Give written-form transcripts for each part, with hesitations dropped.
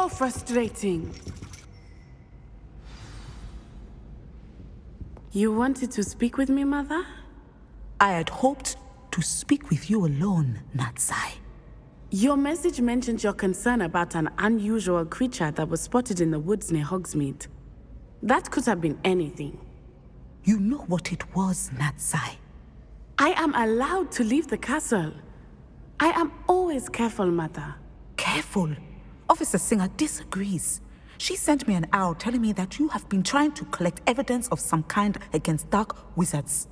So frustrating. You wanted to speak with me, Mother? I had hoped to speak with you alone, Natsai. Your message mentioned your concern about an unusual creature that was spotted in the woods near Hogsmeade. That could have been anything. You know what it was, Natsai. I am allowed to leave the castle. I am always careful, Mother. Careful. Officer Singer disagrees. She sent me an owl telling me that you have been trying to collect evidence of some kind against dark wizards.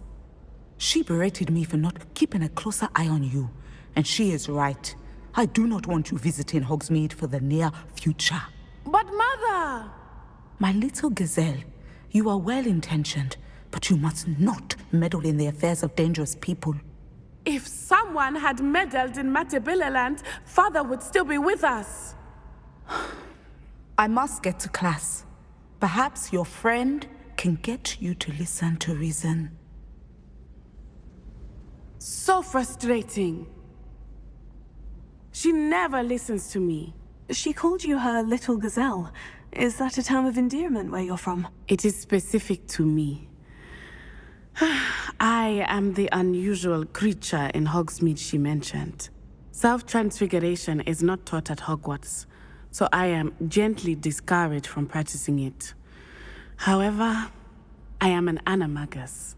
She berated me for not keeping a closer eye on you, and she is right. I do not want you visiting Hogsmeade for the near future. But Mother! My little gazelle, you are well-intentioned, but you must not meddle in the affairs of dangerous people. If someone had meddled in Matabeleland, Father would still be with us. I must get to class. Perhaps your friend can get you to listen to reason. So frustrating. She never listens to me. She called you her little gazelle. Is that a term of endearment where you're from? It is specific to me. I am the unusual creature in Hogsmeade she mentioned. Self-transfiguration is not taught at Hogwarts, so I am gently discouraged from practicing it. However, I am an animagus,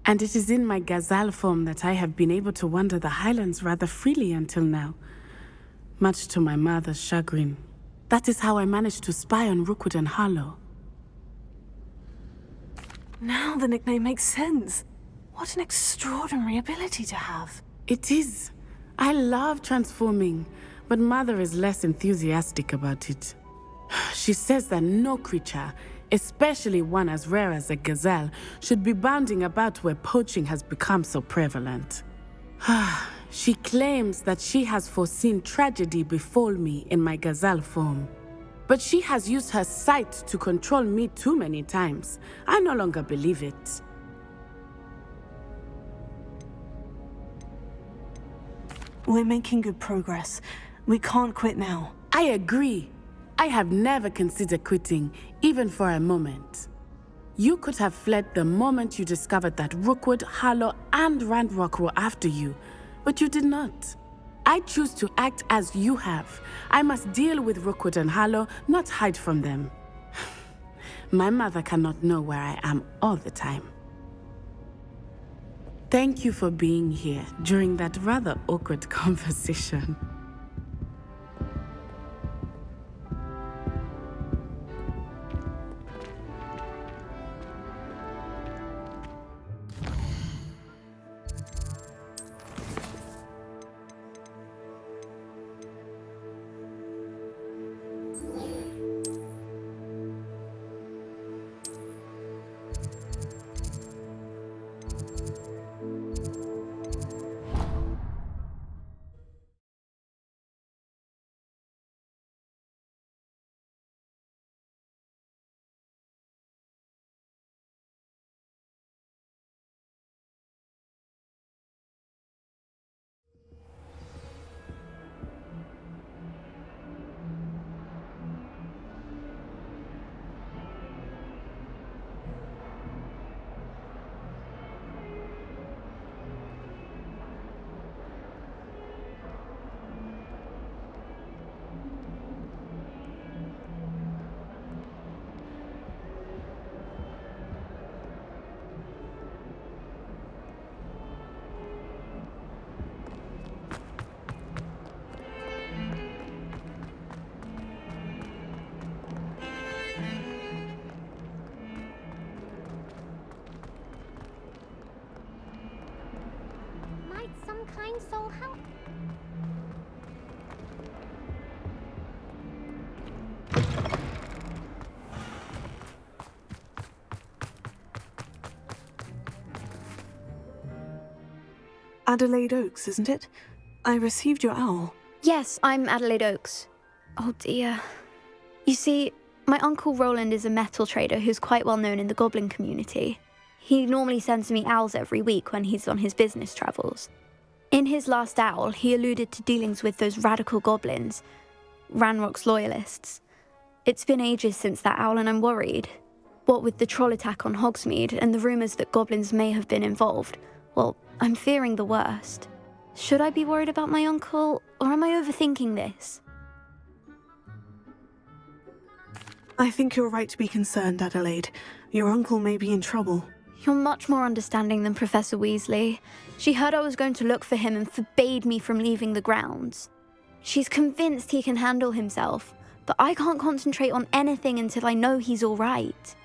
and it is in my gazelle form that I have been able to wander the Highlands rather freely until now, much to my mother's chagrin. That is how I managed to spy on Rookwood and Harlow. Now the nickname makes sense. What an extraordinary ability to have. It is. I love transforming, but Mother is less enthusiastic about it. She says that no creature, especially one as rare as a gazelle, should be bounding about where poaching has become so prevalent. She claims that she has foreseen tragedy befall me in my gazelle form. But she has used her sight to control me too many times. I no longer believe it. We're making good progress. We can't quit now. I agree. I have never considered quitting, even for a moment. You could have fled the moment you discovered that Rookwood, Harlow, and Ranrock were after you, but you did not. I choose to act as you have. I must deal with Rookwood and Harlow, not hide from them. My mother cannot know where I am all the time. Thank you for being here during that rather awkward conversation. Some kind soul help. Adelaide Oaks, isn't it? I received your owl. Yes, I'm Adelaide Oaks. Oh dear. You see, my uncle Roland is a metal trader who's quite well known in the goblin community. He normally sends me owls every week when he's on his business travels. In his last owl, he alluded to dealings with those radical goblins, Ranrock's loyalists. It's been ages since that owl and I'm worried. What with the troll attack on Hogsmeade and the rumours that goblins may have been involved, well, I'm fearing the worst. Should I be worried about my uncle, or am I overthinking this? I think you're right to be concerned, Adelaide. Your uncle may be in trouble. You're much more understanding than Professor Weasley. She heard I was going to look for him and forbade me from leaving the grounds. She's convinced he can handle himself, but I can't concentrate on anything until I know he's all right.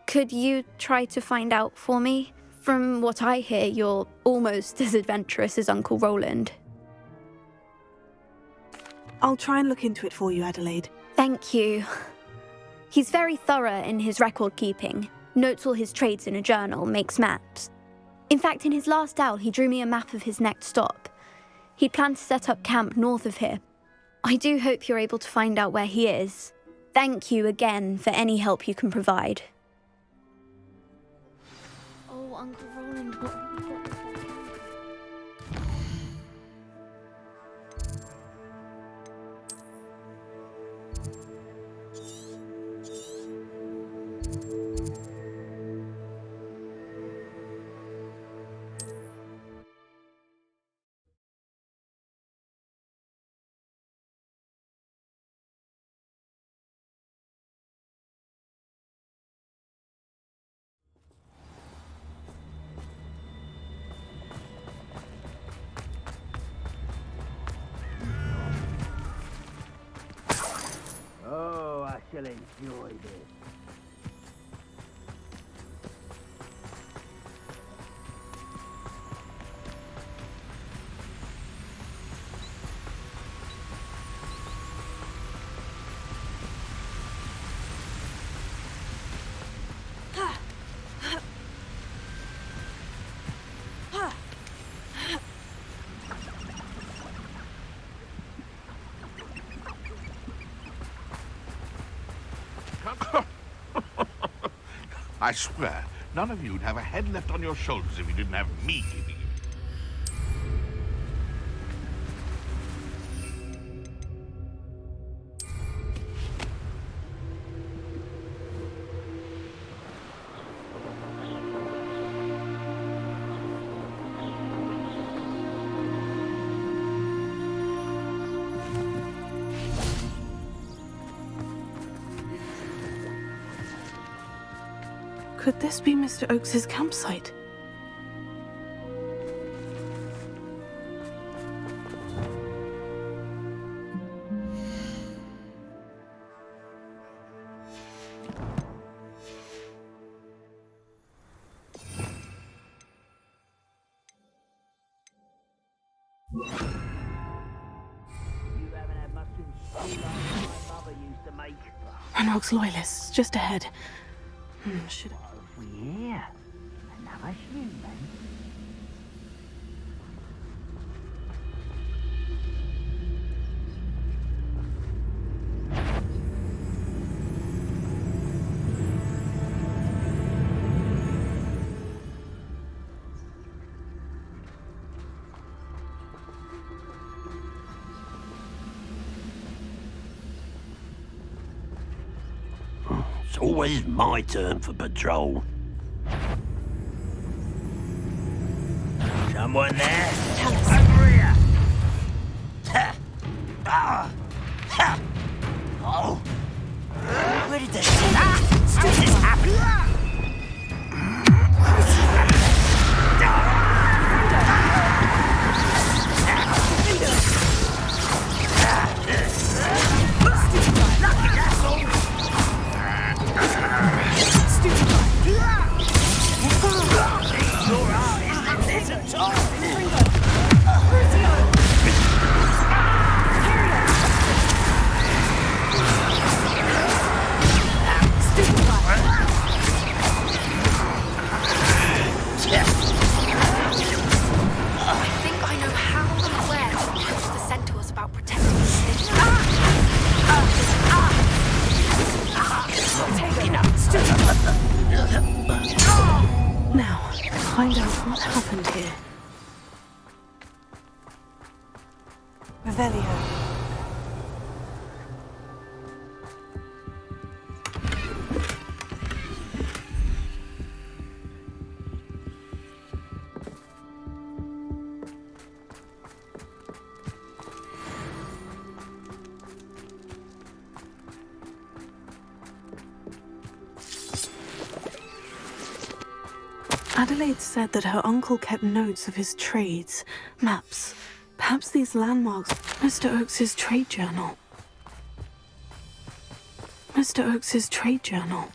Could you try to find out for me? From what I hear, you're almost as adventurous as Uncle Roland. I'll try and look into it for you, Adelaide. Thank you. He's very thorough in his record keeping, notes all his trades in a journal, makes maps. In fact, in his last owl, he drew me a map of his next stop. He planned to set up camp north of here. I do hope you're able to find out where he is. Thank you again for any help you can provide. Oh, Uncle Roland, what have you got to say? Oh, I shall enjoy this. I swear, none of you'd have a head left on your shoulders if you didn't have me keeping you. Could this be Mr. Oakes's campsite? You haven't had much in school like my mother used to make. Ranrock's Loyalists, just ahead. Should I? Yeah, another human. It's always my turn for patrol. Someone there? Over here! Ha! Ah! Ha! Oh! Where did this... Ah! What is happening? Lucky asshole! Your eyes, there's a top! Adelaide said that her uncle kept notes of his trades, maps. Perhaps these landmarks. Mr. Oakes's trade journal. Mr. Oakes's trade journal.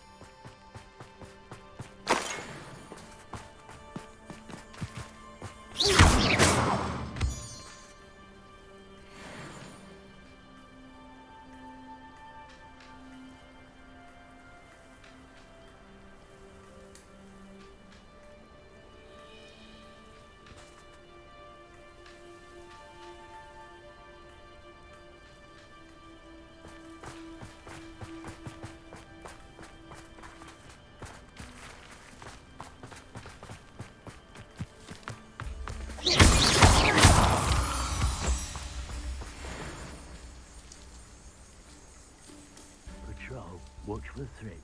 Patrol, watch for threats.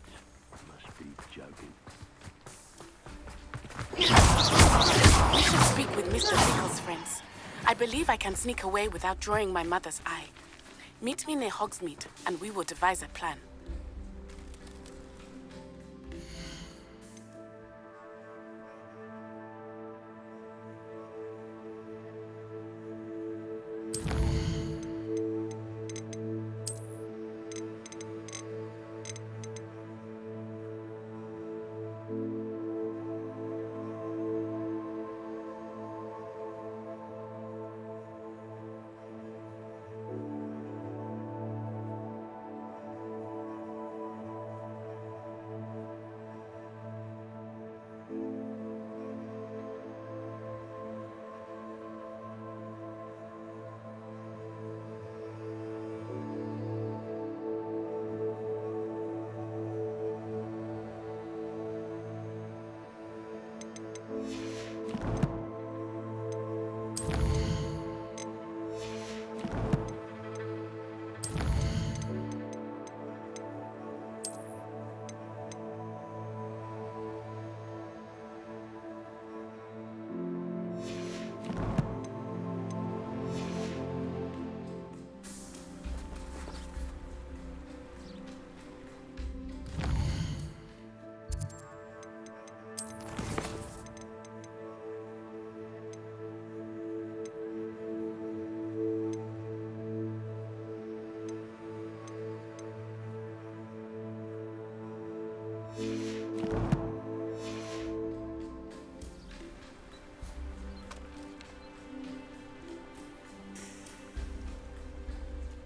Must be joking. We should speak with Mr. Pickle's friends. I believe I can sneak away without drawing my mother's eye. Meet me near Hogsmeade, and we will devise a plan.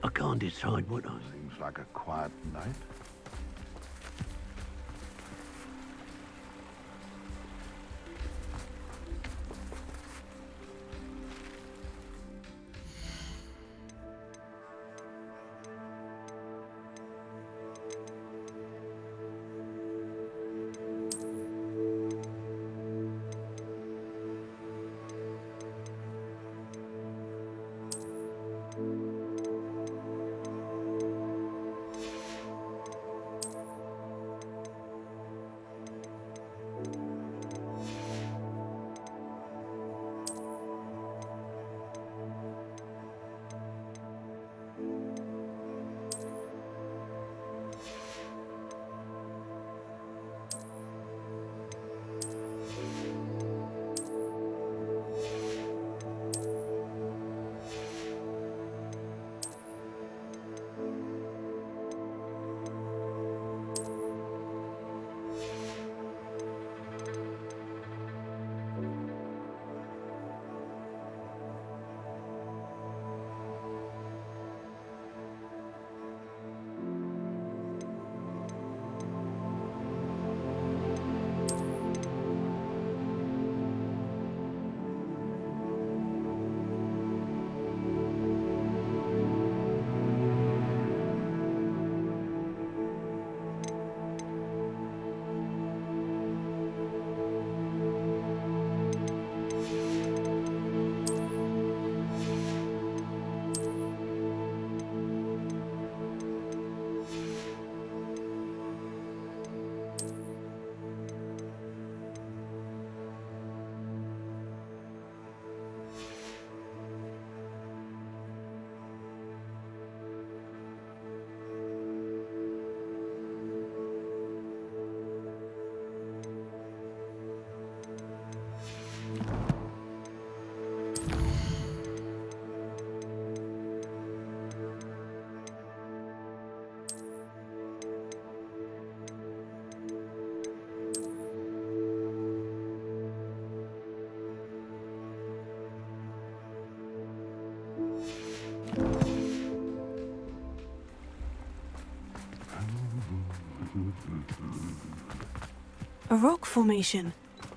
I can't decide what I... Seems like a quiet night. A rock formation.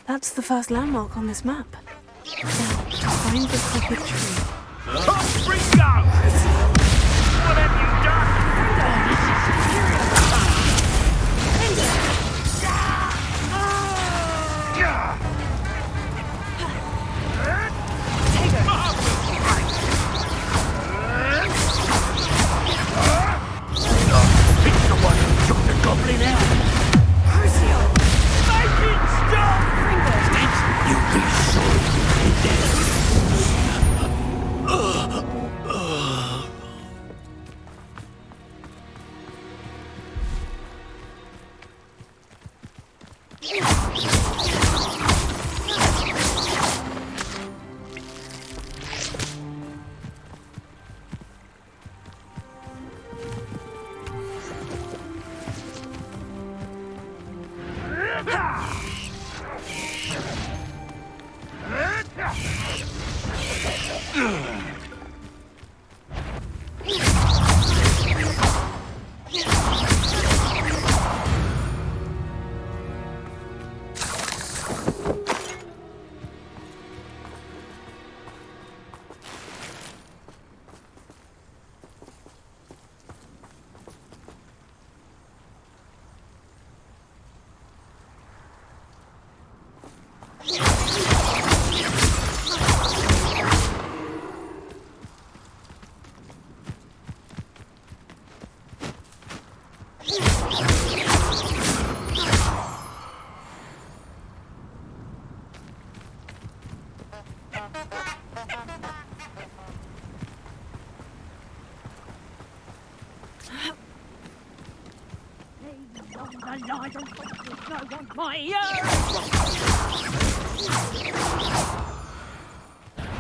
That's the first landmark on this map. Now, find the crooked tree. Ringo! What have you done? It's the one who took the goblin out. Crucio! Make it stop! You'll be sorry you did that.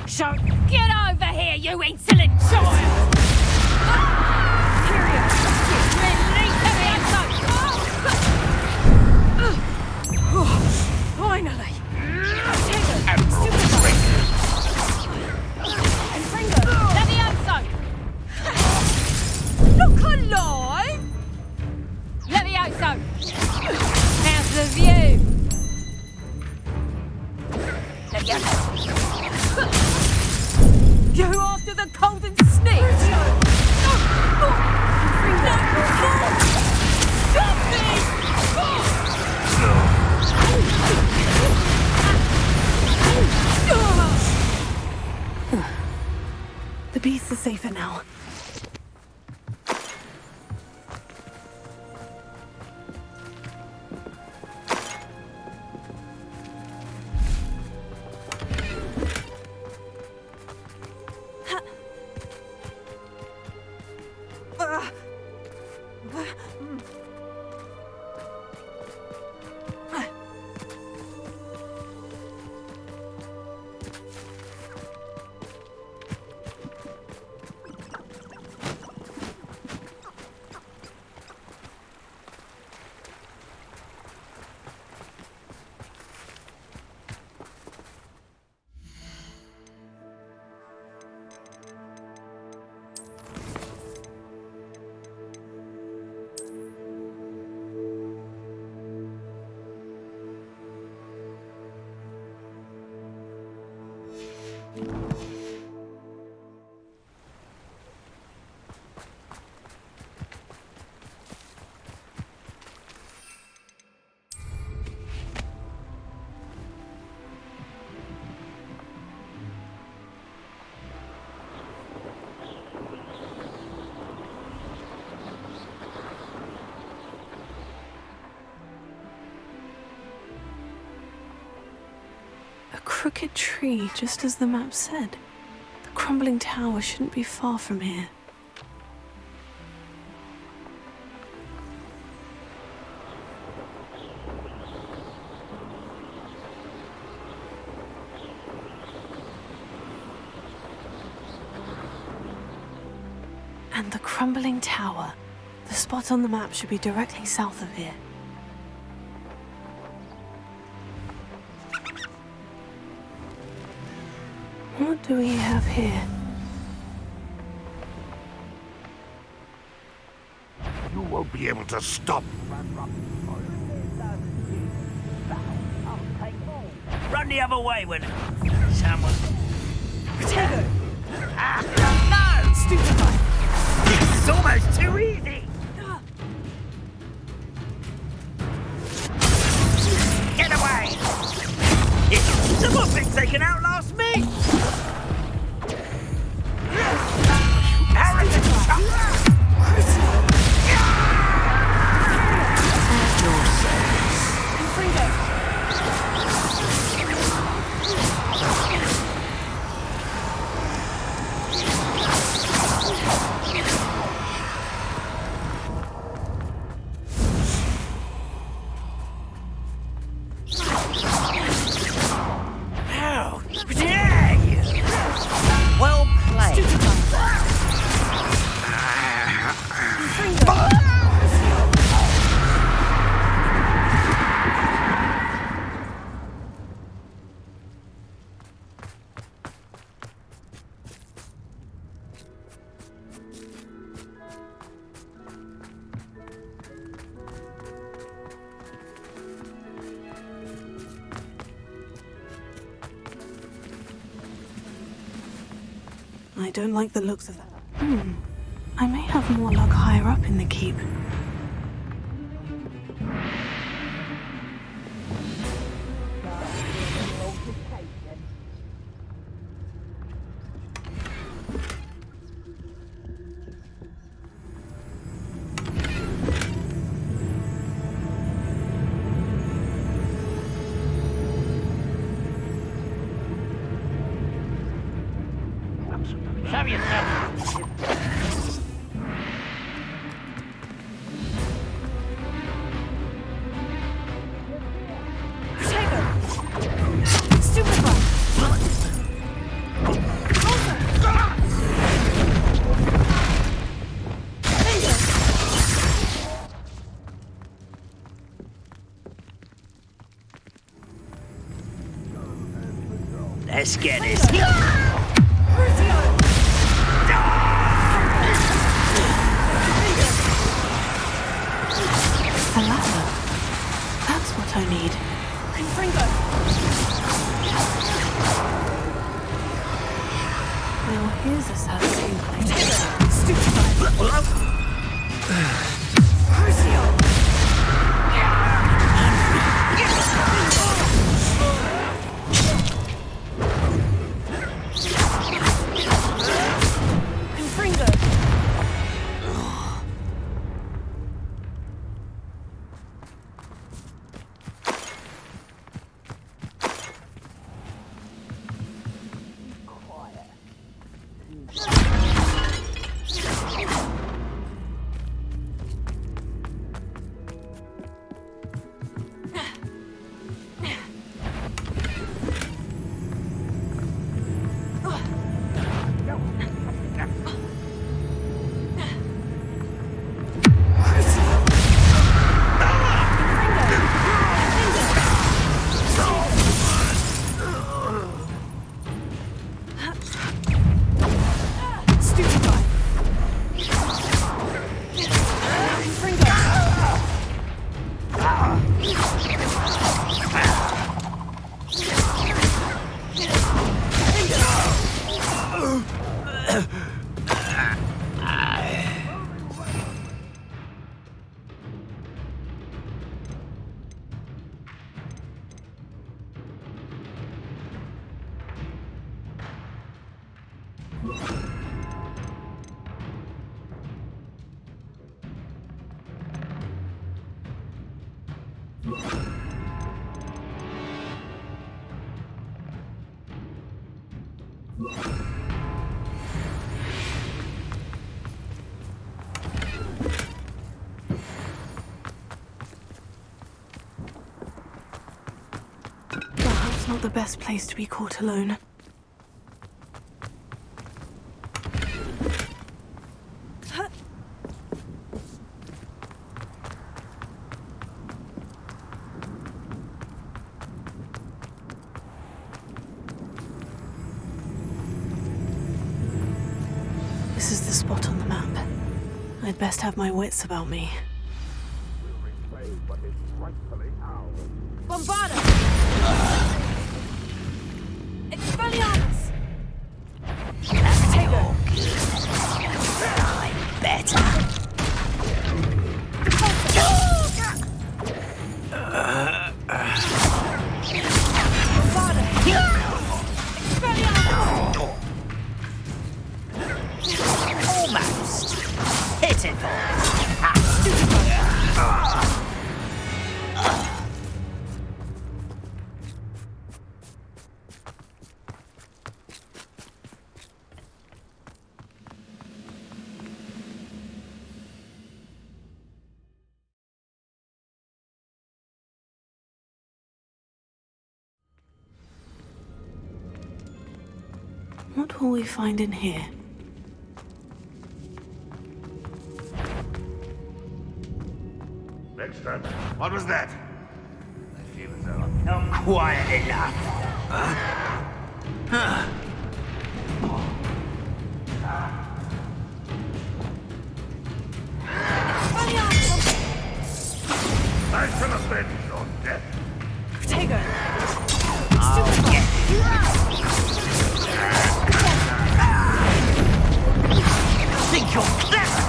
So get over here, you insolent child! Finally! Levioso! Look alive! Levioso! How's the view? Levioso! You after the cold and sneak? Stop me! The beasts are safer now. A crooked tree, just as the map said. The crumbling tower shouldn't be far from here. And the crumbling tower. The spot on the map should be directly south of here. What do we have here? You won't be able to stop. Run the other way when someone... Potato! No! Stupefy! This is almost too easy! Get away! Someone thinks they can outlast me! Arrogant chump! How dare you! Well played. I don't like the looks of that. I may have more luck higher up in the keep. Show yourself! Potato! Stupefy! Let's get this. A ladder. That's what I need. Now here's a satisfying place. Perhaps not the best place to be caught alone. This is the spot on the map. I'd best have my wits about me. Bombarda! Expelliarmus! Protego! Better. Bombarda! Expelliarmus! Almost. Pitiful. What will we find in here? Next time. What was that? I feel as though I'm Not quiet enough. I shall avenge your death. Protego! Think you're clever?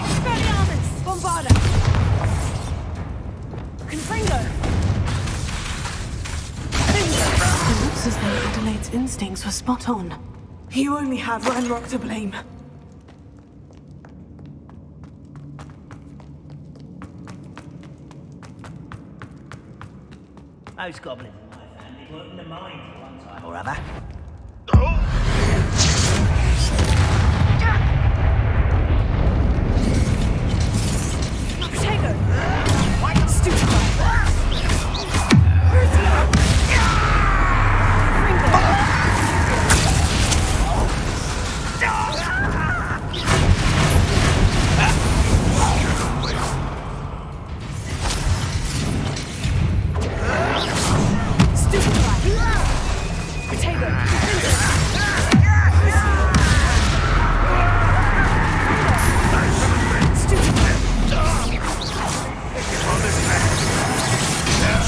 Expelliarmus! Bombarda! Confringo! It looks as though Adelaide's instincts were spot on. You only have Ranrock to blame. Most goblins in my family work in the mines at one time or other. Protego! Stupefy!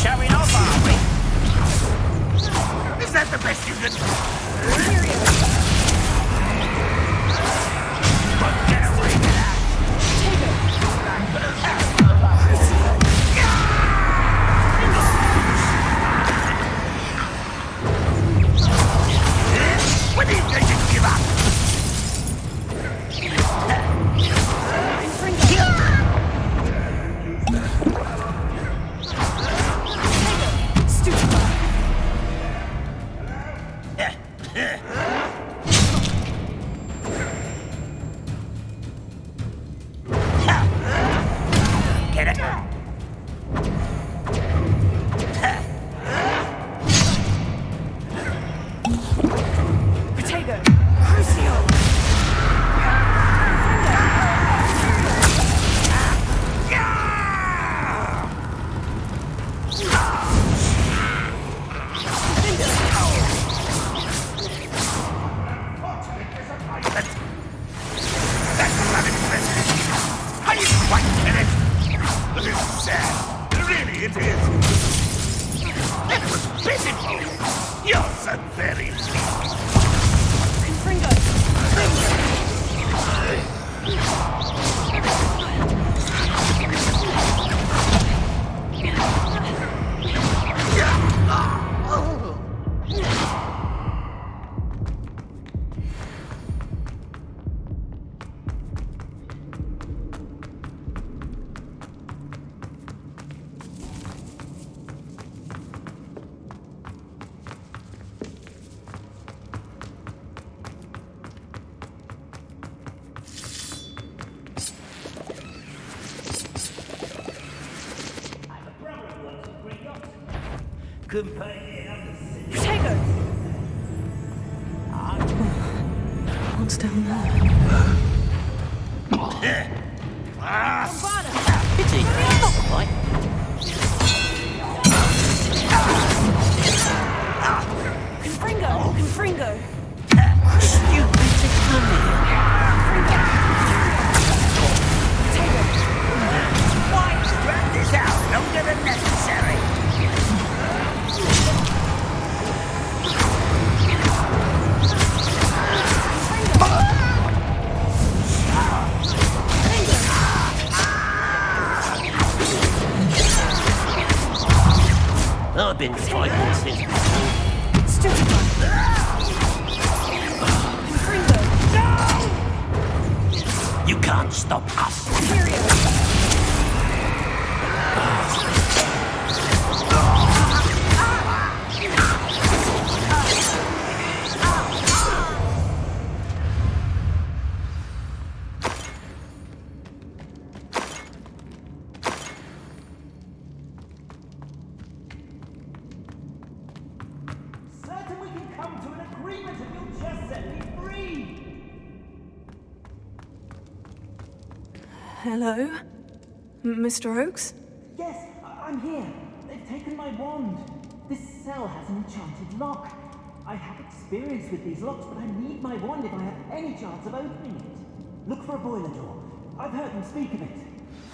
Showing off, are we? Is that the best you can do? Get away with that. When do you think you give up? Get it? Protego! Crucio! Are you quite finished? This is sad. Really, it is. It was pitiful. You're so very weak. Confringo! Couldn't pay me enough. Protego! What's down there? Bombarda! Pity. right? Confringo! Stupid to come here. Why drag this out longer than necessary? I've been fighting since before. You can't stop us. Certain we can come to an agreement if you'll just set me free! Hello? Mr. Oakes? Yes, I'm here. They've taken my wand. This cell has an enchanted lock. I have experience with these locks, but I need my wand if I have any chance of opening it. Look for a boiler door. I've heard them speak of it.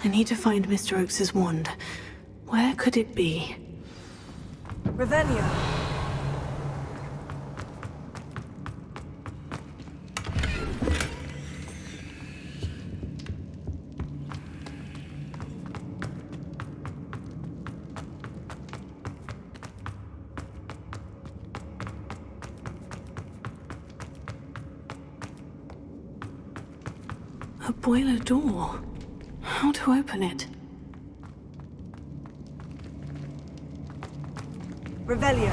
I need to find Mr. Oakes's wand. Where could it be? Revelio. A boiler door. How to open it? Revelio.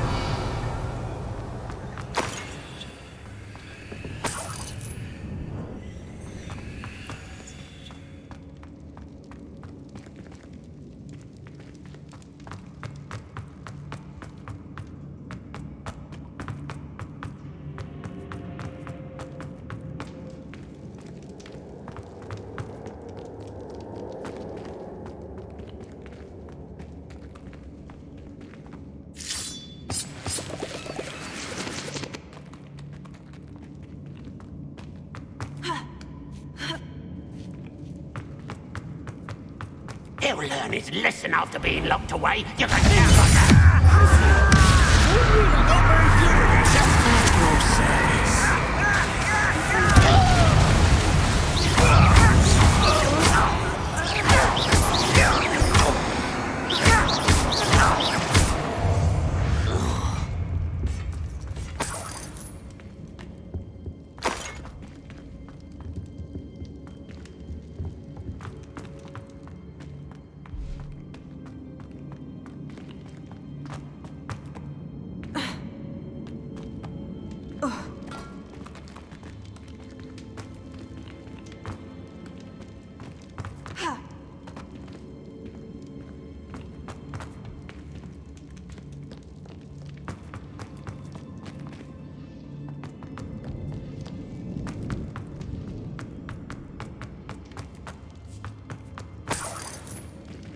He'll learn his lesson after being locked away. You can never...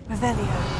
Revelio.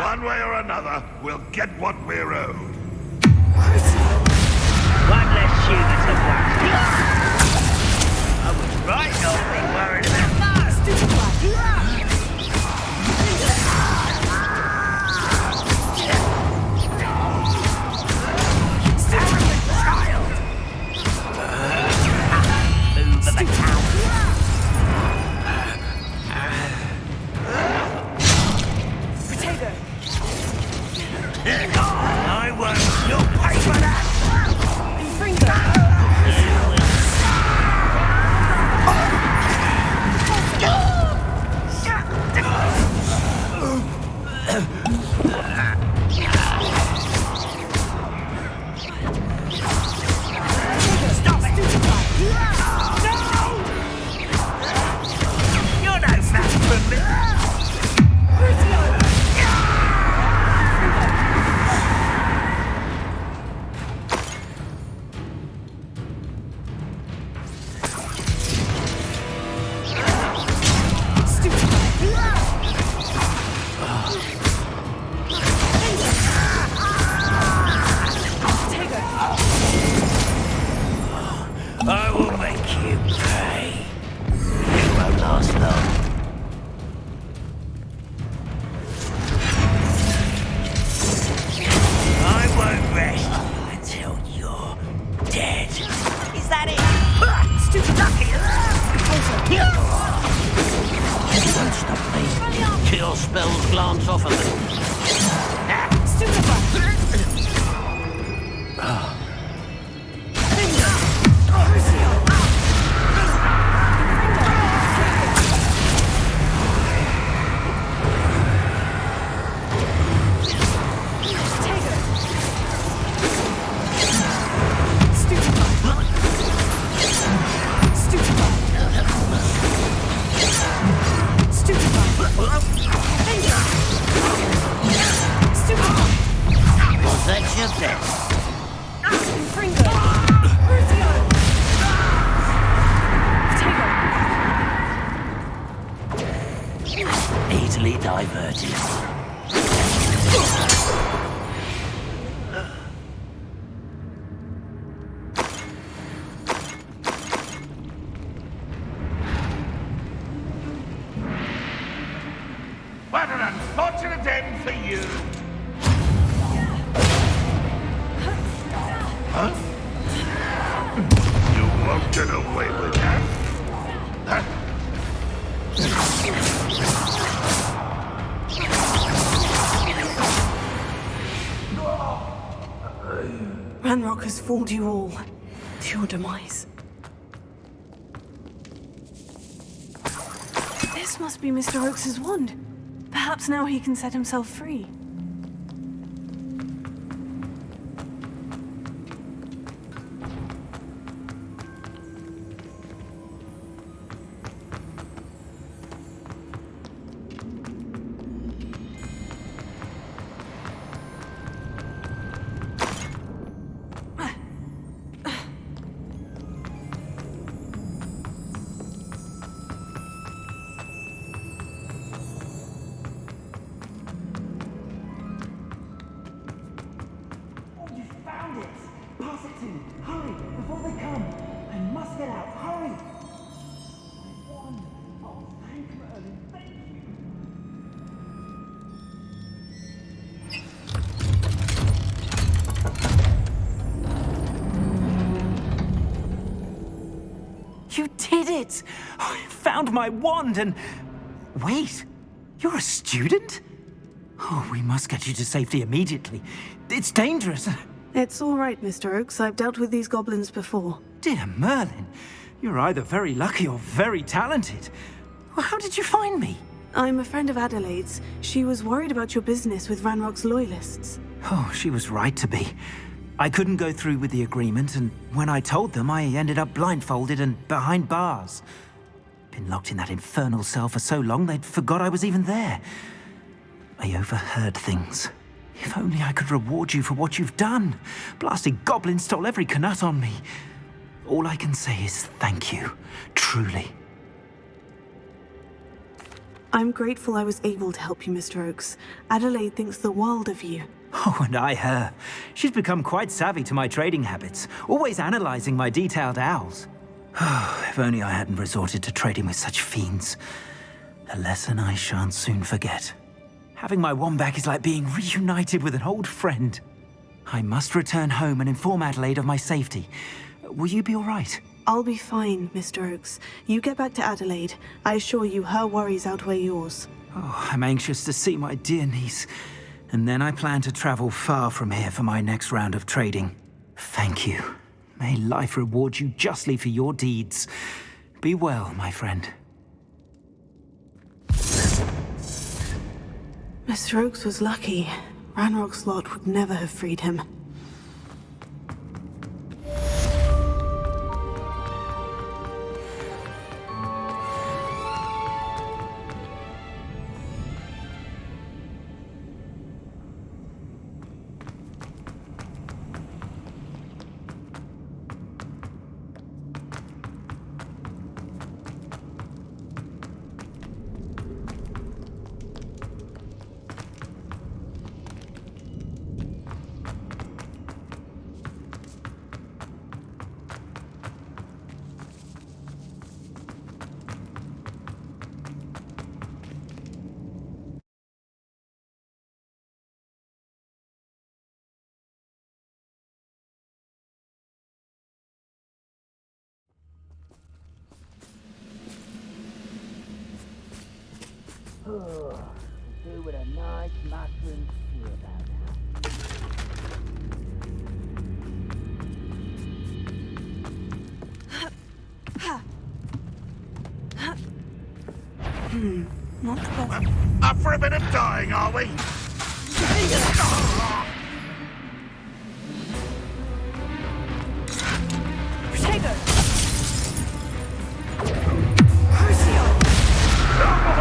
One way or another, we'll get what we're owed. One less human to worry. I was right not to be worried about that. Move the cow. I won't. You'll pay for that. Stop it! No! You're no match for me. I will make you pay. It won't last long. I won't rest until you're dead. Is that it? Stupid lucky! You won't stop me. Kill spells glance off of me. Stupid Was that your best? Easily diverted. What an unfortunate end for you! Huh? You won't get away with that. Ranrock has fooled you all to your demise. This must be Mr. Oakes's wand. Perhaps now he can set himself free. Hurry, before they come! I must get out, hurry! My wand! Oh, thank Merlin, thank you! You did it! I found my wand and... Wait, you're a student? Oh, we must get you to safety immediately. It's dangerous. It's all right, Mr. Oakes. I've dealt with these goblins before. Dear Merlin, you're either very lucky or very talented. Well, how did you find me? I'm a friend of Adelaide's. She was worried about your business with Ranrock's loyalists. Oh, she was right to be. I couldn't go through with the agreement, and when I told them, I ended up blindfolded and behind bars. Been locked in that infernal cell for so long, they'd forgot I was even there. I overheard things. If only I could reward you for what you've done. Blasted goblin stole every Knut on me. All I can say is thank you, truly. I'm grateful I was able to help you, Mr. Oakes. Adelaide thinks the world of you. Oh, and I her. She's become quite savvy to my trading habits, always analyzing my detailed owls. Oh, if only I hadn't resorted to trading with such fiends. A lesson I shan't soon forget. Having my wand back is like being reunited with an old friend. I must return home and inform Adelaide of my safety. Will you be all right? I'll be fine, Mr. Oakes. You get back to Adelaide. I assure you her worries outweigh yours. Oh, I'm anxious to see my dear niece. And then I plan to travel far from here for my next round of trading. Thank you. May life reward you justly for your deeds. Be well, my friend. Mr. Oakes was lucky. Ranrock's lot would never have freed him. Do with a nice mushroom stew about now. Not the best. Up for a bit of dying, are we? Protego! Crucio! Protego!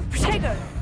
Protego!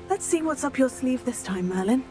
Let's see what's up your sleeve this time, Merlin.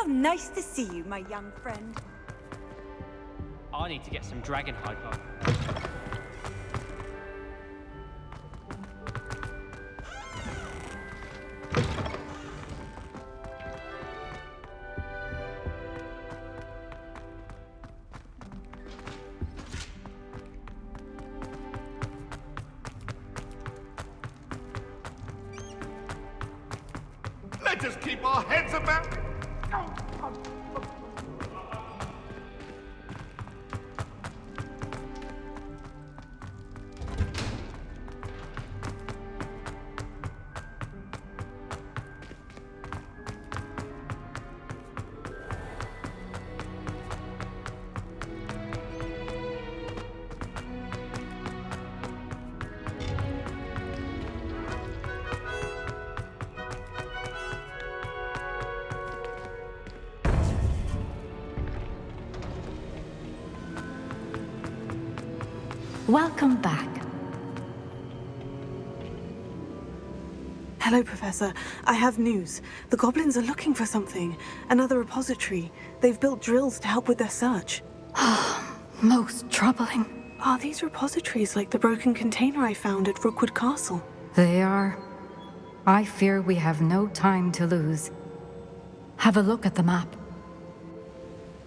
How nice to see you, my young friend. I need to get some dragon hide on. Let us keep our heads about it. Welcome back. Hello, Professor. I have news. The goblins are looking for something. Another repository. They've built drills to help with their search. Most troubling. Are these repositories like the broken container I found at Rookwood Castle? They are. I fear we have no time to lose. Have a look at the map.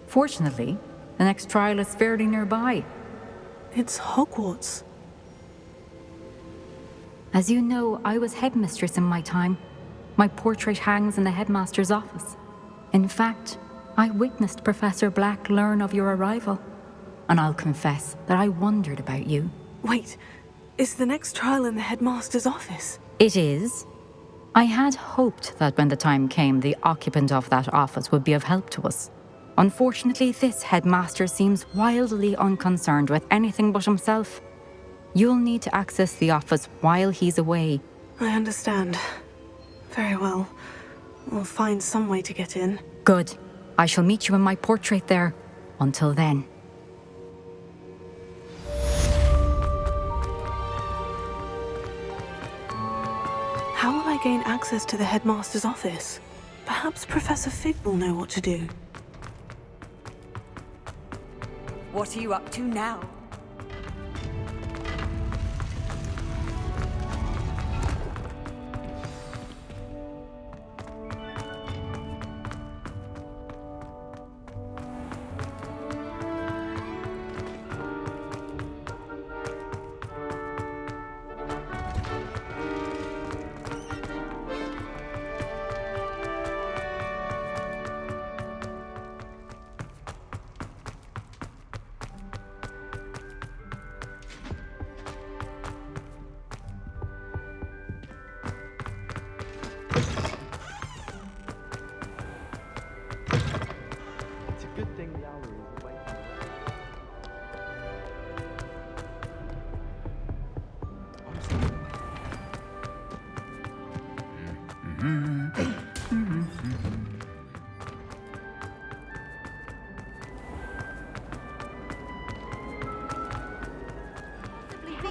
Fortunately, the next trial is fairly nearby. It's Hogwarts. As you know, I was headmistress in my time. My portrait hangs in the headmaster's office. In fact, I witnessed Professor Black learn of your arrival. And I'll confess that I wondered about you. Wait, is the next trial in the headmaster's office? It is. I had hoped that when the time came, the occupant of that office would be of help to us. Unfortunately, this headmaster seems wildly unconcerned with anything but himself. You'll need to access the office while he's away. I understand. Very well. We'll find some way to get in. Good. I shall meet you in my portrait there. Until then. How will I gain access to the headmaster's office? Perhaps Professor Fig will know what to do. What are you up to now?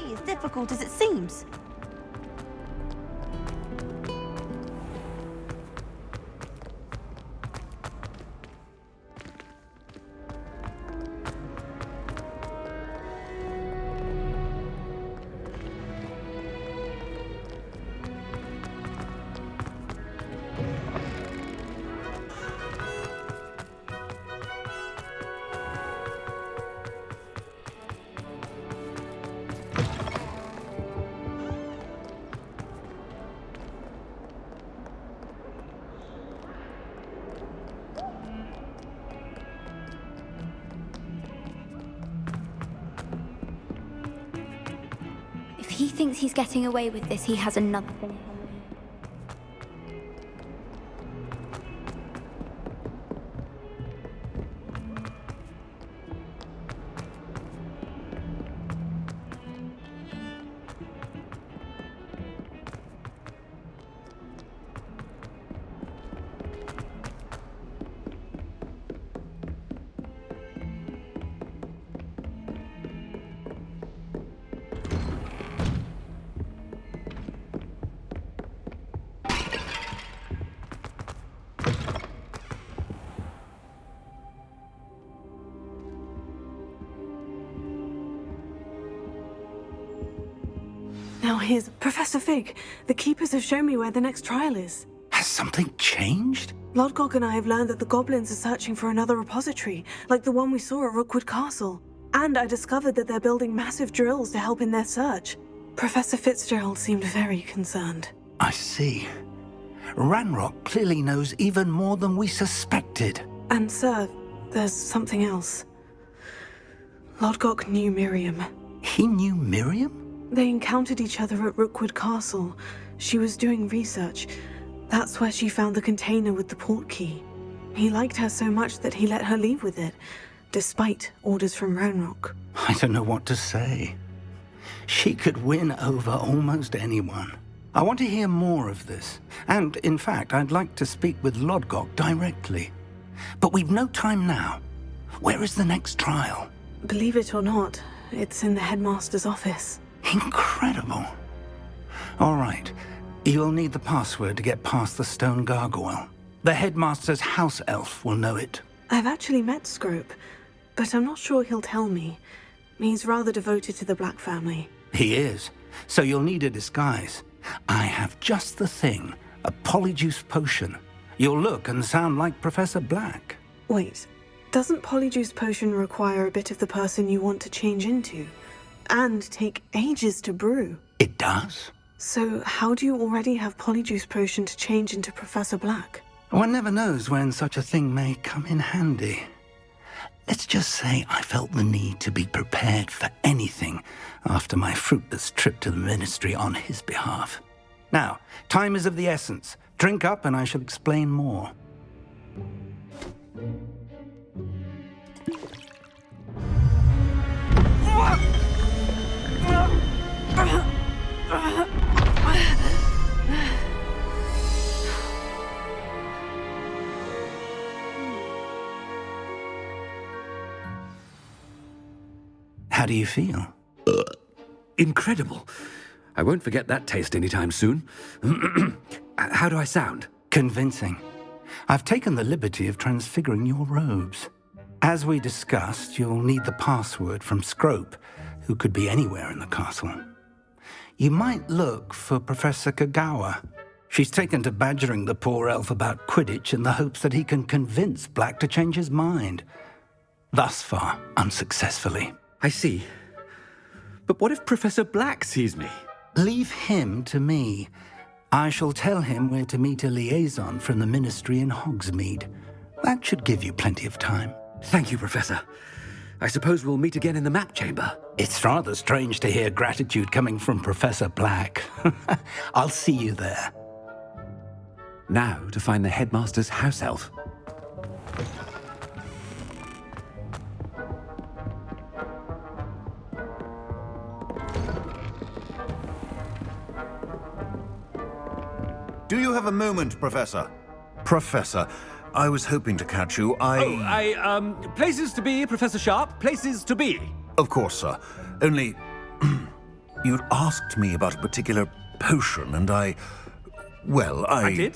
be as difficult as it seems. If he thinks he's getting away with this, he has another thing coming. Now here's Professor Fig. The Keepers have shown me where the next trial is. Has something changed? Lodgok and I have learned that the goblins are searching for another repository, like the one we saw at Rookwood Castle. And I discovered that they're building massive drills to help in their search. Professor Fitzgerald seemed very concerned. I see. Ranrock clearly knows even more than we suspected. And sir, there's something else. Lodgok knew Miriam. He knew Miriam? They encountered each other at Rookwood Castle. She was doing research. That's where she found the container with the port key. He liked her so much that he let her leave with it, despite orders from Ranrock. I don't know what to say. She could win over almost anyone. I want to hear more of this. And, in fact, I'd like to speak with Lodgok directly. But we've no time now. Where is the next trial? Believe it or not, it's in the headmaster's office. Incredible. All right. You'll need the password to get past the stone gargoyle. The headmaster's house elf will know it. I've actually met Scrope, but I'm not sure he'll tell me. He's rather devoted to the Black family. He is. So you'll need a disguise. I have just the thing. A polyjuice potion. You'll look and sound like Professor Black. Wait. Doesn't polyjuice potion require a bit of the person you want to change into? And take ages to brew. It does. So how do you already have polyjuice potion to change into Professor Black? One never knows when such a thing may come in handy. Let's just say I felt the need to be prepared for anything after my fruitless trip to the Ministry on his behalf. Now, time is of the essence. Drink up and I shall explain more. How do you feel? Incredible. I won't forget that taste anytime soon. How do I sound? Convincing. I've taken the liberty of transfiguring your robes. As we discussed, you'll need the password from Scrope, who could be anywhere in the castle. You might look for Professor Kagawa. She's taken to badgering the poor elf about Quidditch in the hopes that he can convince Black to change his mind. Thus far, unsuccessfully. I see. But what if Professor Black sees me? Leave him to me. I shall tell him where to meet a liaison from the Ministry in Hogsmeade. That should give you plenty of time. Thank you, Professor. I suppose we'll meet again in the map chamber. It's rather strange to hear gratitude coming from Professor Black. I'll see you there. Now to find the headmaster's house elf. Do you have a moment, Professor? Professor, I was hoping to catch you. Places to be, Professor Sharp. Places to be. Of course, sir. Only... You'd asked me about a particular potion, and I did?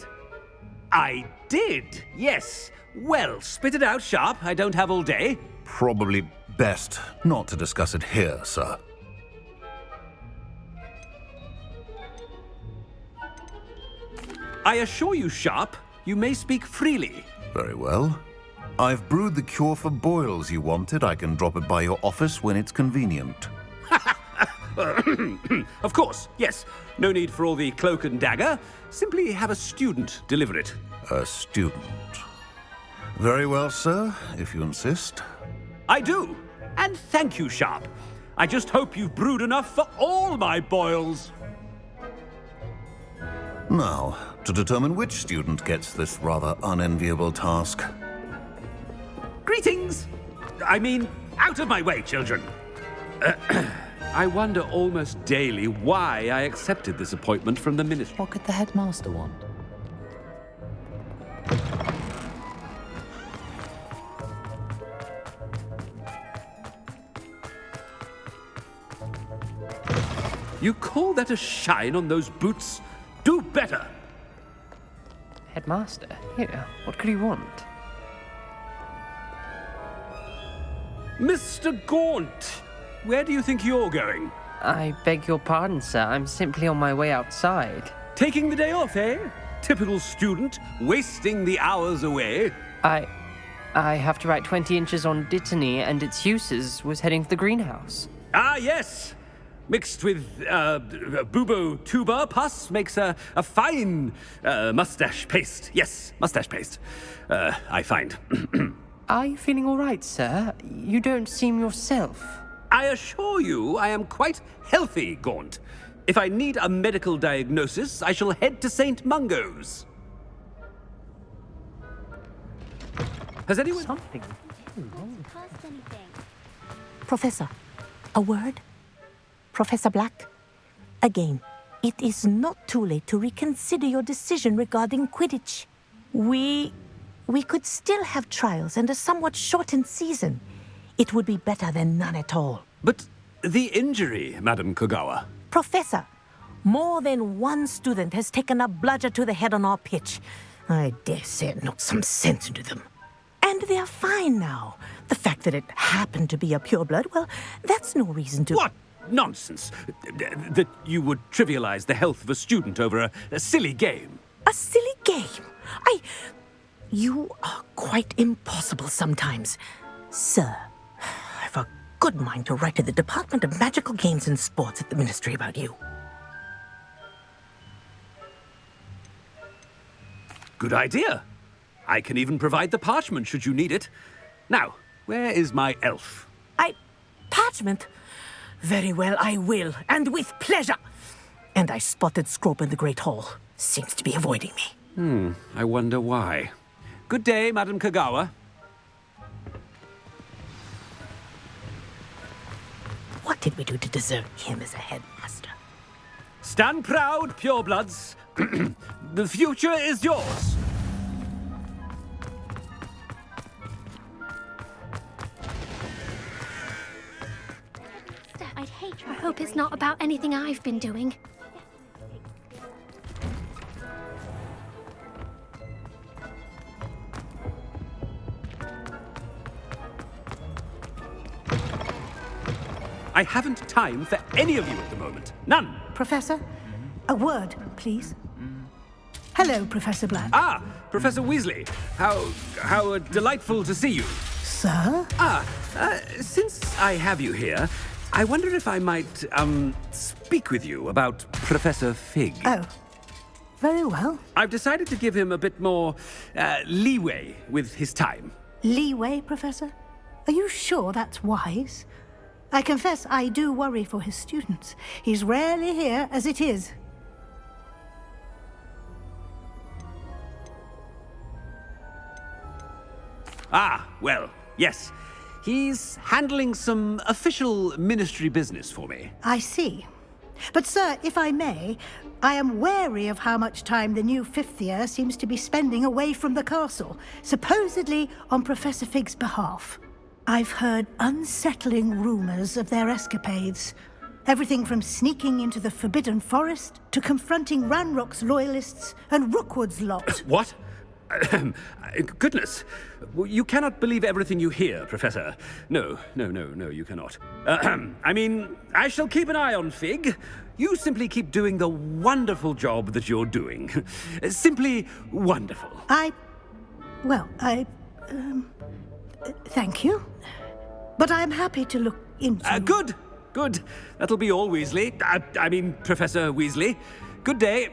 I did, yes. Well, spit it out, Sharp. I don't have all day. Probably best not to discuss it here, sir. I assure you, Sharp, you may speak freely. Very well. I've brewed the cure for boils you wanted. I can drop it by your office when it's convenient. Of course, yes. No need for all the cloak and dagger. Simply have a student deliver it. A student. Very well, sir, if you insist. I do. And thank you, Sharp. I just hope you've brewed enough for all my boils. Now, to determine which student gets this rather unenviable task. Greetings! I mean, out of my way, children. I wonder almost daily why I accepted this appointment from the ministry. What could the headmaster want? You call that a shine on those boots? Do better! Headmaster? Here, what could he want? Mr. Gaunt! Where do you think you're going? I beg your pardon, sir. I'm simply on my way outside. Taking the day off, eh? Typical student, wasting the hours away. I have to write 20 inches on Dittany and its uses. Was heading to the greenhouse. Ah, yes! Mixed with bubo tuber pus makes a fine mustache paste. Yes, mustache paste. I find. Are you feeling all right, sir? You don't seem yourself. I assure you I am quite healthy, Gaunt. If I need a medical diagnosis, I shall head to St. Mungo's. Has anyone... Something. Professor, a word? Professor Black? Again, it is not too late to reconsider your decision regarding Quidditch. We could still have trials and a somewhat shortened season. It would be better than none at all. But the injury, Madam Kogawa. Professor, more than one student has taken a bludger to the head on our pitch. I dare say it knocked some sense into them. And they're fine now. The fact that it happened to be a pureblood, well, that's no reason to... What nonsense! That you would trivialize the health of a student over a silly game. A silly game? You are quite impossible sometimes. Sir, I've a good mind to write to the Department of Magical Games and Sports at the Ministry about you. Good idea. I can even provide the parchment should you need it. Now, where is my elf? Parchment? Very well, I will, and with pleasure. And I spotted Scrope in the Great Hall. Seems to be avoiding me. I wonder why. Good day, Madam Kogawa. What did we do to deserve him as a headmaster? Stand proud, purebloods. The future is yours. I hope it's not about anything I've been doing. I haven't time for any of you at the moment. None. Professor, a word, please. Hello, Professor Black. Ah, Professor Weasley. How delightful to see you. Sir? Since I have you here, I wonder if I might, speak with you about Professor Fig. Oh, very well. I've decided to give him a bit more, leeway with his time. Leeway, Professor? Are you sure that's wise? I confess I do worry for his students. He's rarely here as it is. Ah, well, yes. He's handling some official ministry business for me. I see. But, sir, if I may, I am wary of how much time the new fifth year seems to be spending away from the castle, supposedly on Professor Fig's behalf. I've heard unsettling rumors of their escapades. Everything from sneaking into the Forbidden Forest to confronting Ranrock's loyalists and Rookwood's lot. What? Goodness. You cannot believe everything you hear, Professor. No, you cannot. I mean, I shall keep an eye on Fig. You simply keep doing the wonderful job that you're doing. Simply wonderful. Thank you. But I'm happy to look into... Good. That'll be all, Weasley. I mean, Professor Weasley. Good day.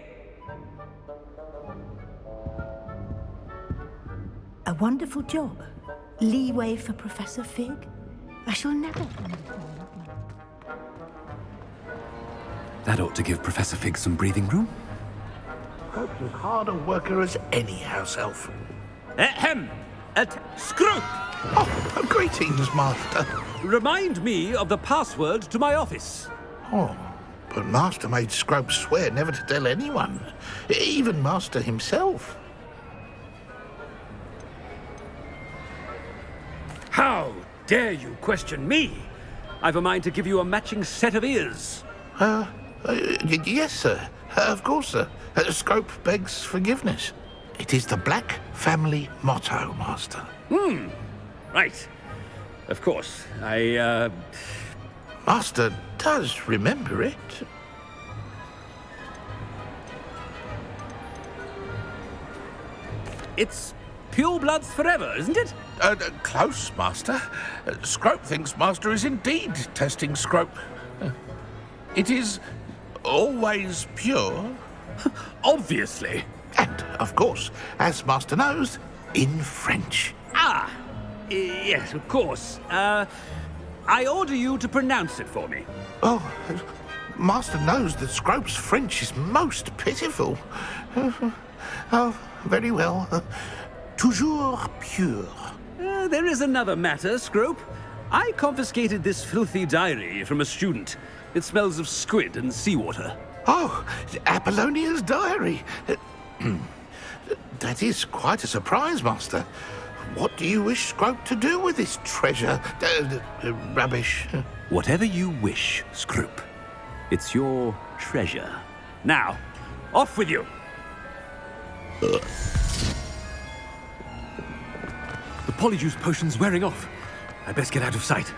A wonderful job. Leeway for Professor Fig. I shall never... That ought to give Professor Fig some breathing room. Scrope's as hard a worker as any house elf. Ahem! Scrope! Oh, greetings, Master. Remind me of the password to my office. Oh, but Master made Scrope swear never to tell anyone, even Master himself. How dare you question me? I've a mind to give you a matching set of ears. Yes, sir. Of course, sir. Scrope begs forgiveness. It is the Black family motto, Master. Right. Of course. Master does remember it. It's pure bloods forever, isn't it? Close, Master. Scrope thinks Master is indeed testing Scrope. It is always pure. Obviously. And, of course, as Master knows, in French. Yes, of course. I order you to pronounce it for me. Oh, Master knows that Scrope's French is most pitiful. Oh, very well. Toujours pure. There is another matter, Scrope. I confiscated this filthy diary from a student. It smells of squid and seawater. Oh, Apollonia's diary. That is quite a surprise, Master. What do you wish Scrope to do with this treasure? Rubbish. Whatever you wish, Scrope. It's your treasure. Now, off with you. The polyjuice potion's wearing off. I best get out of sight.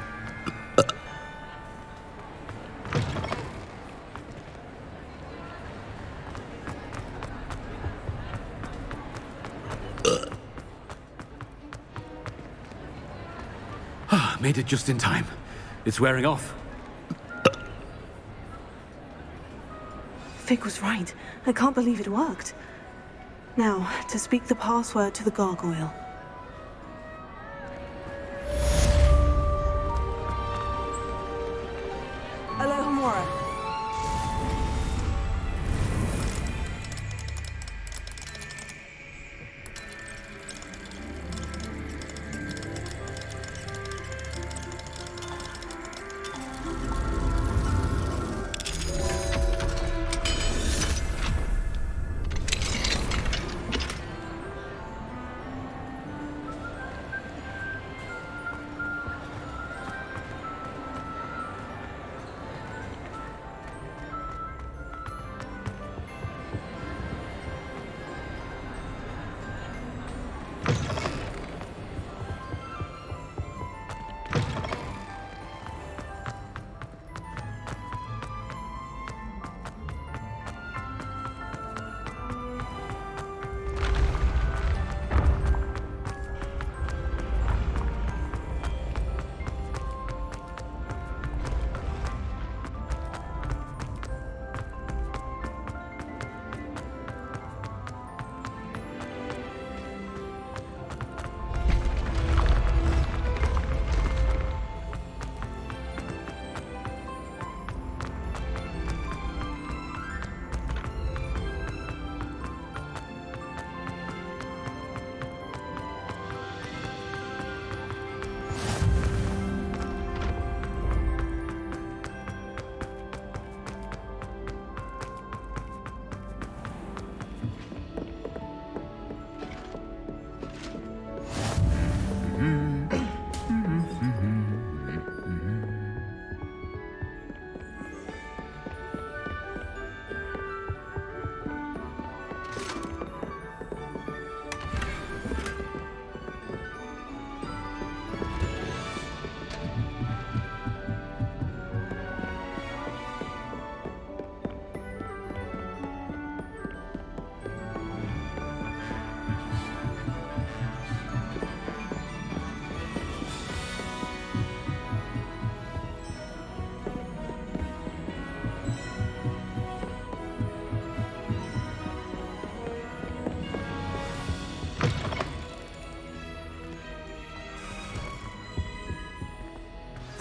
Made it just in time. It's wearing off. Fig was right. I can't believe it worked. Now, to speak the password to the gargoyle. Alohomora.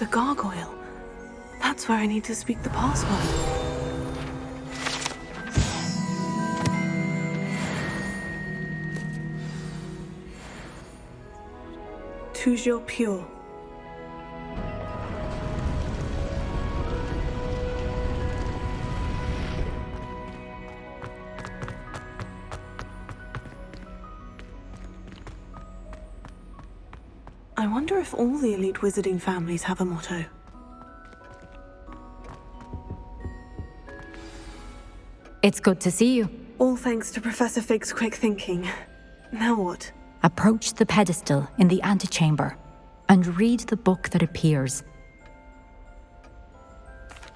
The gargoyle. That's where I need to speak the password. Toujours pure. I wonder if all the elite wizarding families have a motto. It's good to see you. All thanks to Professor Fig's quick thinking. Now what? Approach the pedestal in the antechamber and read the book that appears.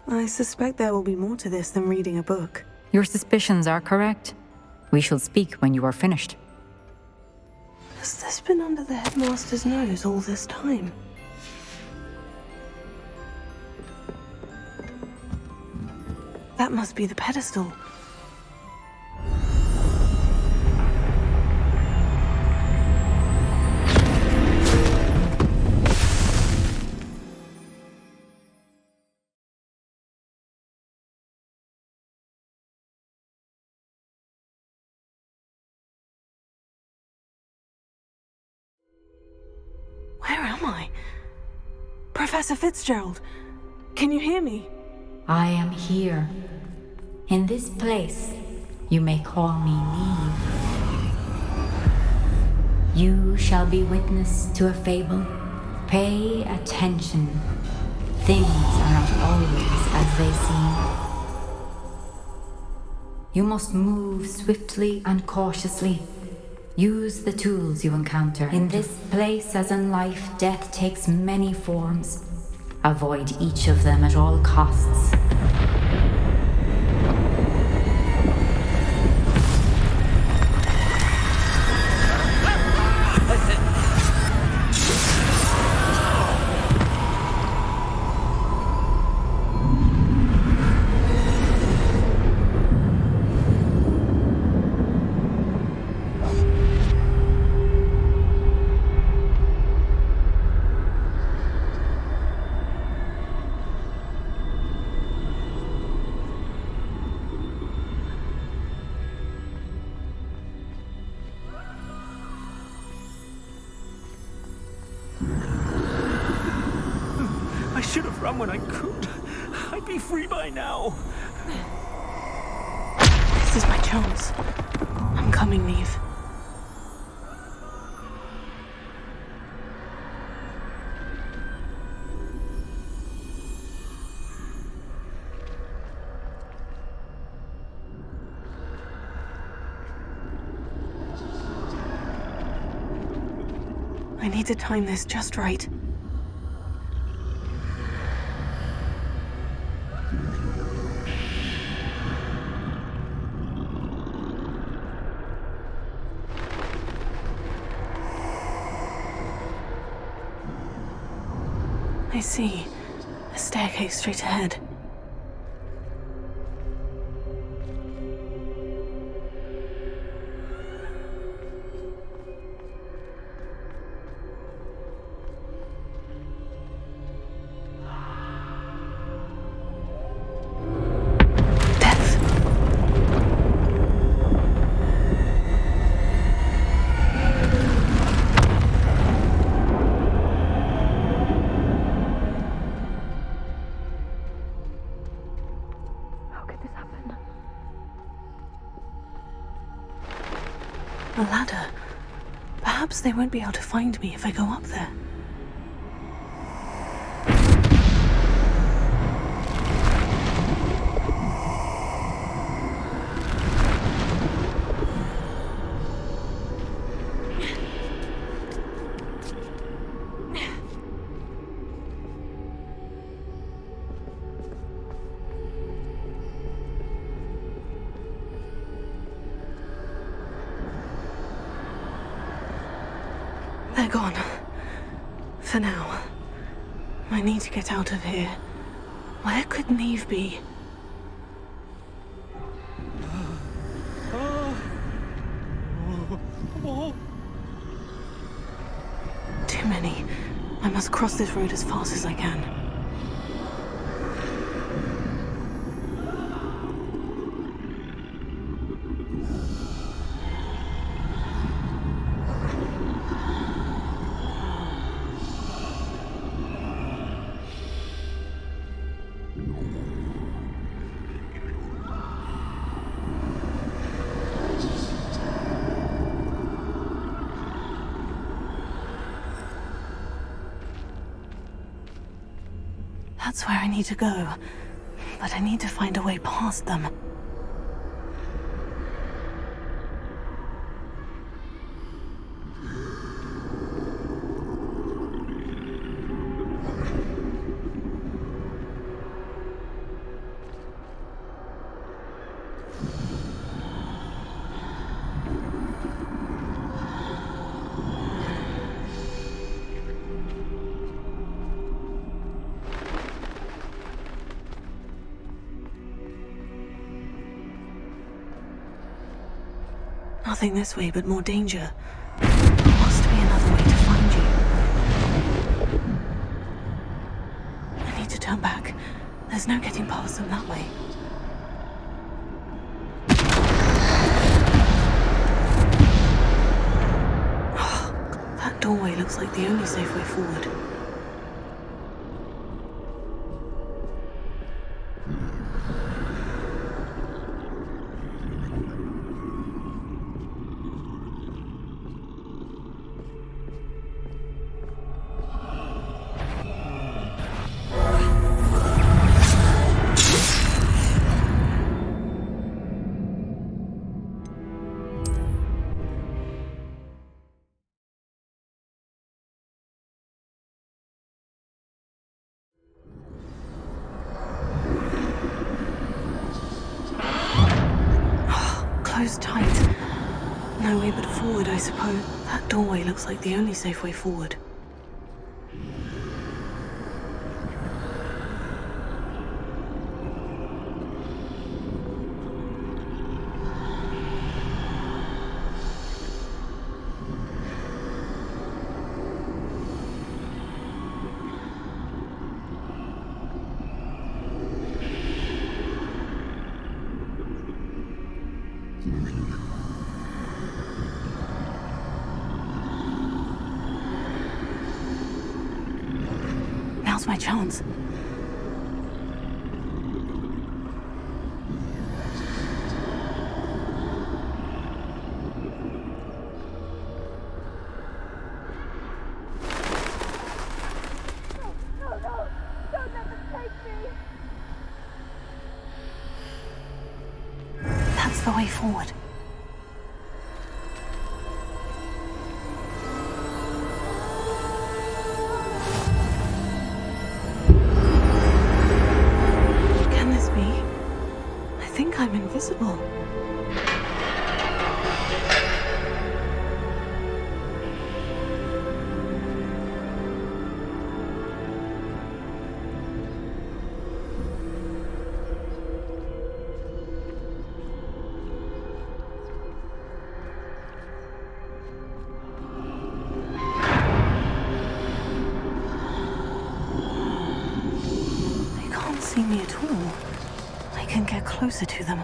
I suspect there will be more to this than reading a book. Your suspicions are correct. We shall speak when you are finished. Has this been under the headmaster's nose all this time? That must be the pedestal. Where am I? Professor Fitzgerald, can you hear me? I am here. In this place, you may call me Neve. You shall be witness to a fable. Pay attention. Things are not always as they seem. You must move swiftly and cautiously. Use the tools you encounter. In this place, as in life, death takes many forms. Avoid each of them at all costs. I should have run when I could. I'd be free by now. This is my chance. I'm coming, Neve. I need to time this just right. I see. A staircase straight ahead. A ladder. Perhaps they won't be able to find me if I go up there. They're gone. For now. I need to get out of here. Where could Neve be? Too many. I must cross this road as fast as I can. That's where I need to go, but I need to find a way past them. Nothing this way, but more danger. There must be another way to find you. I need to turn back. There's no getting past them that way. That doorway looks like the only safe way forward. Closed tight. No way but forward, I suppose. That doorway looks like the only safe way forward. Now's my chance. That's the way forward. Can this be? I think I'm invisible. See me at all. I can get closer to them.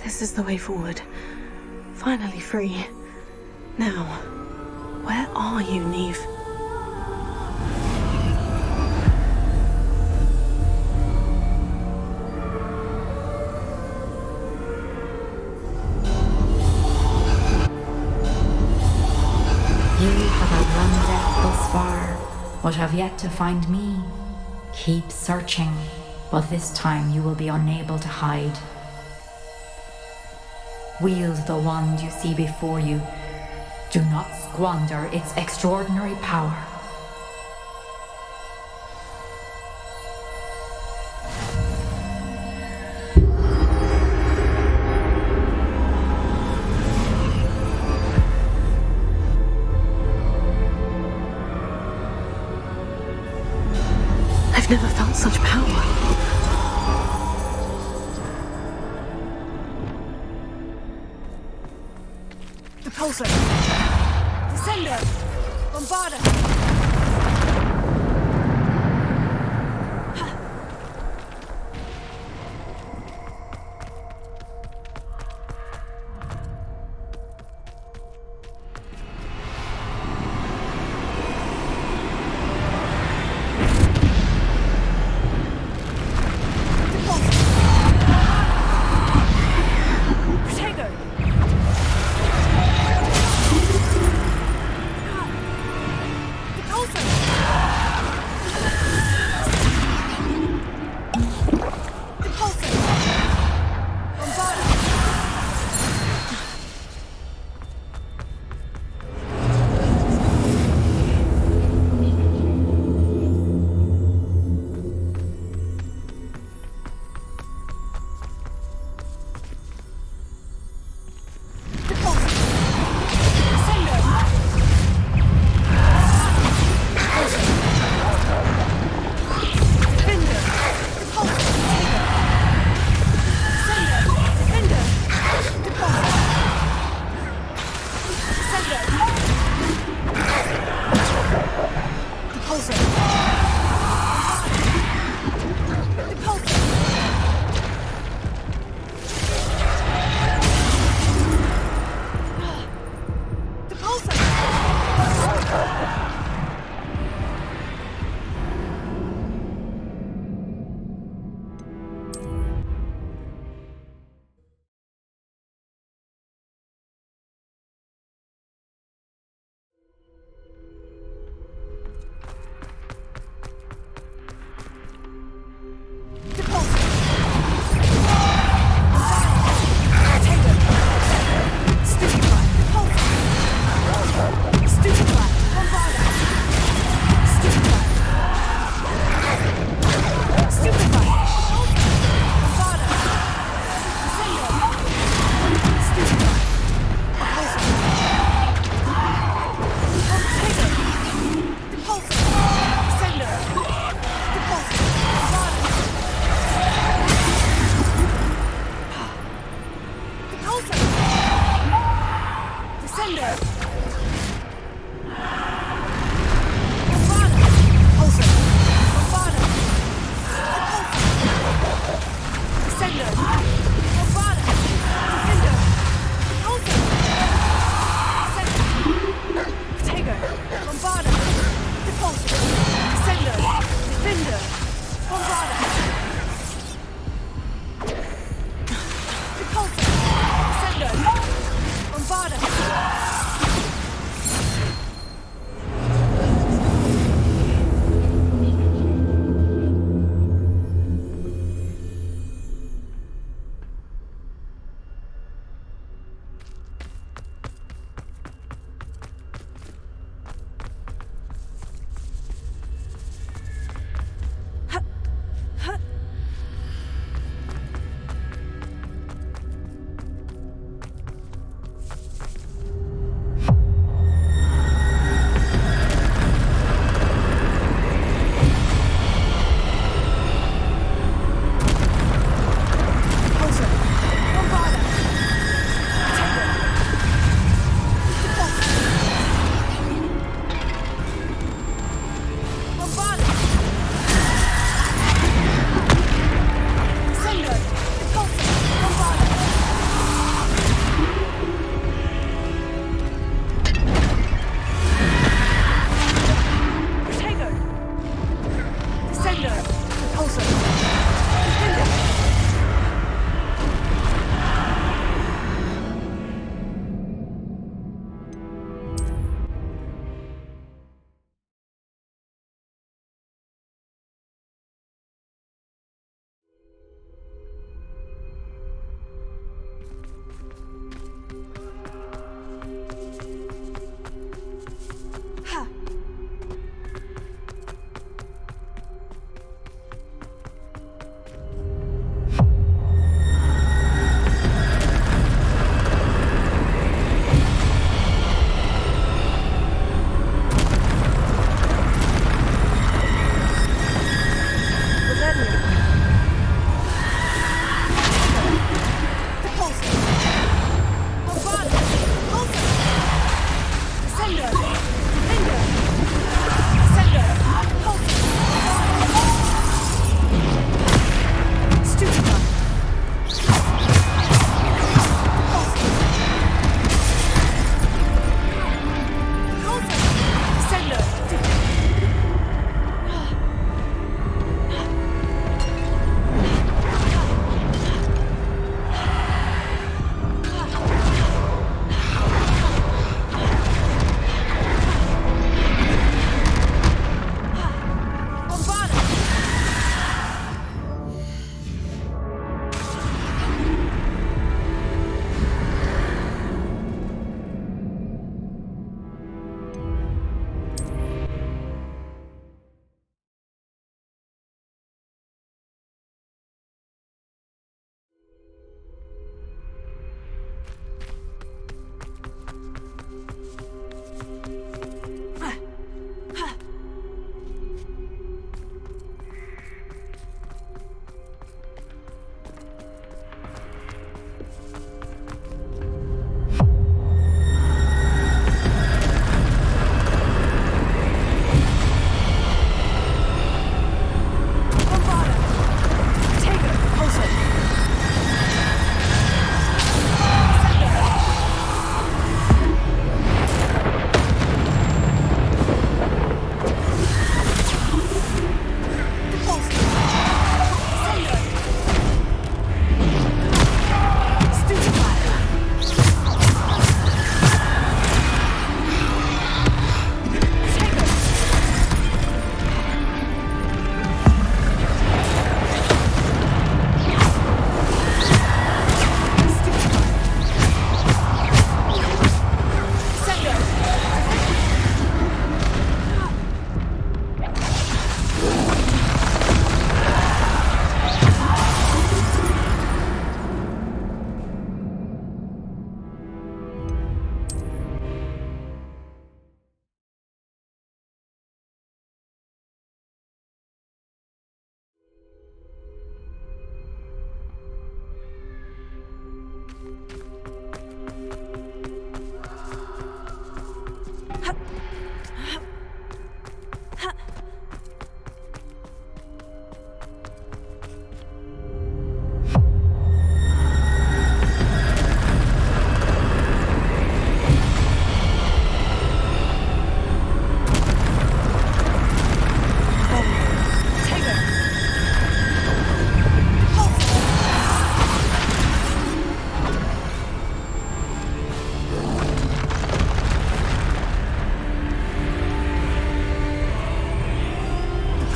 This is the way forward. Finally free. Now, where are you, Neve? But have yet to find me. Keep searching, but this time you will be unable to hide. Wield the wand you see before you. Do not squander its extraordinary power. I've never felt such power. Repulsor! Descender! Bombarder!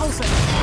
closer.